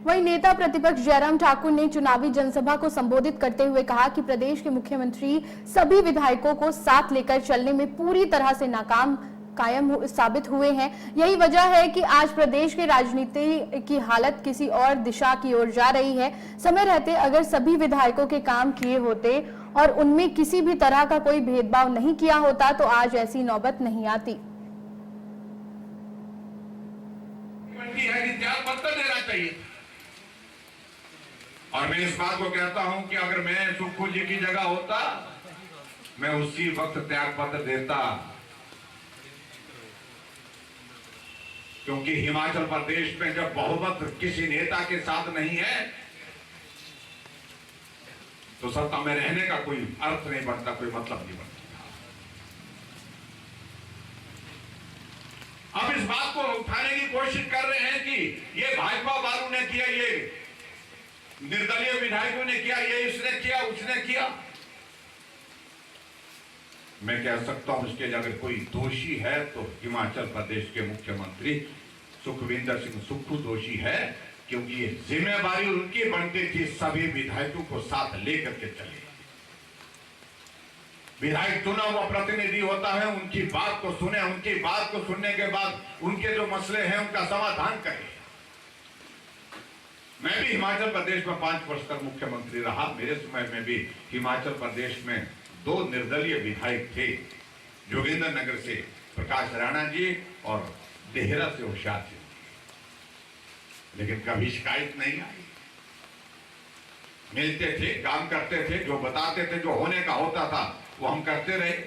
वहीं नेता प्रतिपक्ष जयराम ठाकुर ने चुनावी जनसभा को संबोधित करते हुए कहा कि प्रदेश के मुख्यमंत्री सभी विधायकों को साथ लेकर चलने में पूरी तरह से नाकाम साबित हुए हैं। यही वजह है कि आज प्रदेश के राजनीति की हालत किसी और दिशा की ओर जा रही है। समय रहते अगर सभी विधायकों के काम किए होते और उनमें किसी भी तरह का कोई भेदभाव नहीं किया होता तो आज ऐसी नौबत नहीं आती। देना चाहिए और मैं इस बात को कहता हूं कि अगर मैं सुक्खू जी की जगह होता मैं उसी वक्त त्याग पत्र देता, क्योंकि हिमाचल प्रदेश में जब बहुमत किसी नेता के साथ नहीं है तो सत्ता में रहने का कोई अर्थ नहीं बनता, कोई मतलब नहीं बनता। अब इस बात को उठाने की कोशिश कर रहे हैं कि ये भाजपा वालों ने किया, ये निर्दलीय विधायकों ने किया, ये इसने किया, उसने किया। मैं कह सकता हूं इसके लिए अगर कोई दोषी है तो हिमाचल प्रदेश के मुख्यमंत्री सुखविंदर सिंह सुक्खू दोषी है, क्योंकि ये जिम्मेवारी उनकी बनती थी सभी विधायकों को साथ लेकर के चले। विधायक चुना हुआ प्रतिनिधि होता है, उनकी बात को सुने, उनकी बात को सुनने के बाद उनके जो मसले हैं उनका समाधान करें। मैं भी हिमाचल प्रदेश में 5 वर्ष तक मुख्यमंत्री रहा। मेरे समय में भी हिमाचल प्रदेश में 2 निर्दलीय विधायक थे, जोगिंदर नगर से प्रकाश राणा जी और देहरा से होशियार सिंह, लेकिन कभी शिकायत नहीं आई। मिलते थे, काम करते थे, जो बताते थे, जो होने का होता था वो हम करते रहे।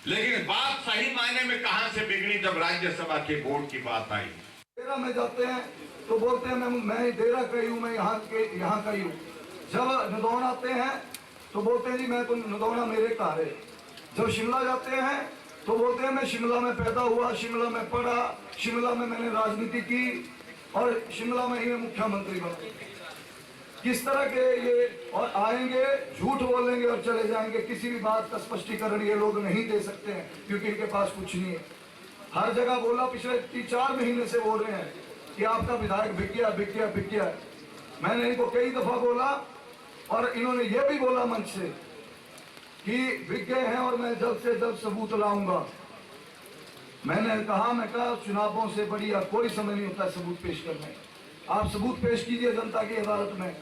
लेकिन बात सही मायने में कहां से बिगड़ी जब राज्यसभा के वोट की बात आई। डेरा में जाते हैं तो बोलते हैं मैं डेरा का ही हूं, मैं यहाँ का ही हूँ। जब नदौन आते हैं तो बोलते हैं जी मैं तो नदौना मेरे घर है। जब शिमला जाते हैं तो बोलते हैं मैं शिमला में पैदा हुआ, शिमला में पढ़ा, शिमला में मैंने राजनीति की और शिमला में ही मैं मुख्यमंत्री बना। किस तरह के ये और आएंगे, झूठ बोलेंगे और चले जाएंगे। किसी भी बात का स्पष्टीकरण ये लोग नहीं दे सकते हैं क्योंकि इनके पास कुछ नहीं है। हर जगह बोला, पिछले 3-4 महीने से बोल रहे हैं कि आपका विधायक बिक गया, बिक गया, बिक गया। मैंने इनको कई दफा बोला और इन्होंने ये भी बोला मंच से कि बिक गए हैं और मैं जल्द से जल्द सबूत लाऊंगा। मैंने कहा चुनावों से बढ़िया कोई समय नहीं होता सबूत पेश करने। आप सबूत पेश कीजिए जनता की अदालत में।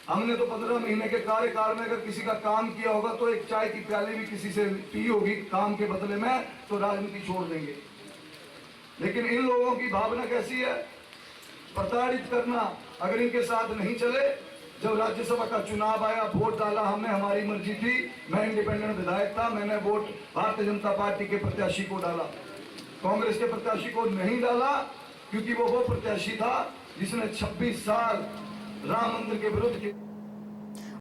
हमने तो 15 महीने के कार्यकाल में अगर किसी का काम किया होगा तो एक चाय की प्याली भी किसी से पी होगी काम के बदले में तो राजनीति छोड़ देंगे। लेकिन इन लोगों की भावना कैसी है, प्रताड़ित करना। अगर इनके साथ नहीं चले, जब राज्यसभा का चुनाव आया वोट डाला हमने, हमारी मर्जी थी, मैं इंडिपेंडेंट विधायक था, मैंने वोट भारतीय जनता पार्टी के प्रत्याशी को डाला, कांग्रेस के प्रत्याशी को नहीं डाला क्योंकि वो प्रत्याशी था जिसने 26 साल राम मंदिर के विरुद्ध